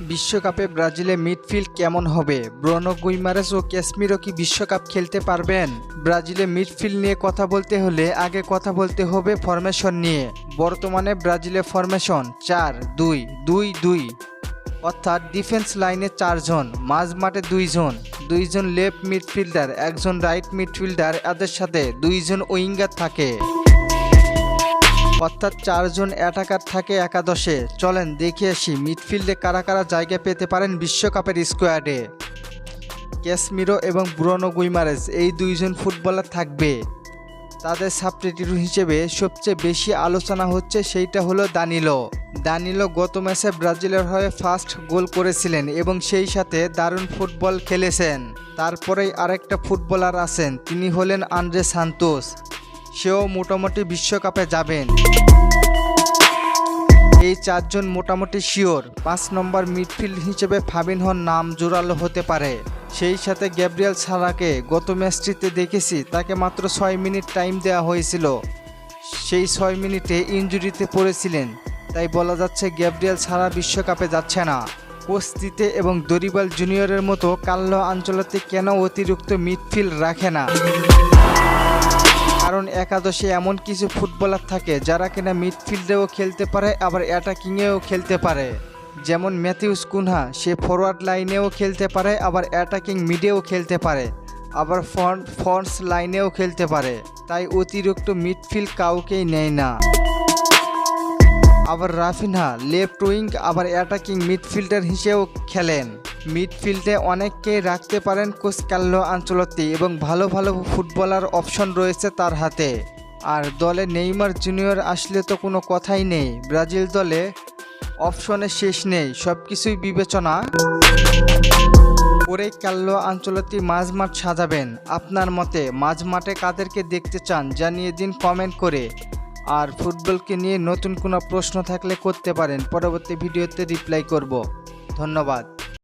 বিশ্বকাপে ব্রাজিলে মিডফিল্ড কেমন হবে? ব্রুনো গুইমারেস ও ক্যাসেমিরো কি বিশ্বকাপ খেলতে পারবেন? ব্রাজিলে মিডফিল্ড নিয়ে কথা বলতে হলে আগে কথা বলতে হবে ফরমেশন নিয়ে। বর্তমানে ব্রাজিলের ফরমেশন 4-2-2-2, অর্থাৎ ডিফেন্স লাইনে 4 জন, মাঝ মাঠে 2 জন লেফট মিডফিল্ডার, একজন রাইট মিডফিল্ডার, এদের সাথে 2 জন উইঙ্গার থাকে, অর্থাৎ 4 জন অ্যাটাকার থাকে একাদশে। চলেন দেখে আসি মিডফিল্ডে কারা কারা জায়গা পেতে পারেন বিশ্বকাপের স্কোয়াডে। ক্যাসেমিরো এবং ব্রুনো গুইমারেস এই 2 জন ফুটবলার থাকবে। তাদের সাবস্টিটিউট হিসেবে সবচেয়ে বেশি আলোচনা হচ্ছে সেইটা হলো দানিলো গত ম্যাচে ব্রাজিলের হয়ে ফার্স্ট গোল করেছিলেন এবং সেই সাথে দারুণ ফুটবল খেলেছেন। তারপরেই আরেকটা ফুটবলার আছেন, তিনি হলেন আন্দ্রে সান্তোস। সেও মোটামুটি বিশ্বকাপে যাবেন। এই 4 জন মোটামুটি শিওর। 5 নম্বর মিডফিল্ড হিসেবে ফাবিনহোর নাম জোরালো হতে পারে। সেই সাথে গ্যাব্রিয়েল সারাকে গত ম্যাচটিতে দেখেছি, তাকে মাত্র 6 মিনিট টাইম দেওয়া হয়েছিল। সেই 6 মিনিটে ইনজুরিতে পড়েছিলেন, তাই বলা যাচ্ছে গ্যাব্রিয়েল সারা বিশ্বকাপে যাচ্ছে না। কোস্তিতে এবং দরিবাল জুনিয়রের মতো কার্লো আনচেলত্তি কেন অতিরিক্ত মিডফিল্ড রাখে না? কারণ একাদশে এমন কিছু ফুটবলার থাকে যারা কিনা মিডফিল্ডেও খেলতে পারে, আবার অ্যাটাকিংয়েও খেলতে পারে। যেমন ম্যাথিউস কুনহা, সে ফরওয়ার্ড লাইনেও খেলতে পারে, আবার অ্যাটাকিং মিডেও খেলতে পারে, আবার ফ্রন্ট লাইনেও খেলতে পারে। তাই অতিরিক্ত মিডফিল্ড কাউকেই নেয় না। আবার রাফিনহা লেফট উইং, আবার অ্যাটাকিং মিডফিল্ডার হিসেবেও খেলেন। মিডফিল্ডে অনেককেই রাখতে পারেন কোচ কার্লো আনচেলত্তি এবং ভালো ভালো ফুটবলার অপশন রয়েছে তার হাতে। আর দলে নেইমার জুনিয়র আসলে তো কোনো কথাই নেই। ব্রাজিল দলে অপশনের শেষ নেই, সব কিছুই বিবেচনা করে কার্লো আনচেলত্তি মাঝমাঠ সাজাবেন। আপনার মতে মাঝমাঠে কাদেরকে দেখতে চান জানিয়ে দিন কমেন্ট করে। আর ফুটবলকে নিয়ে নতুন কোনো প্রশ্ন থাকলে করতে পারেন, পরবর্তী ভিডিওতে রিপ্লাই করব। ধন্যবাদ।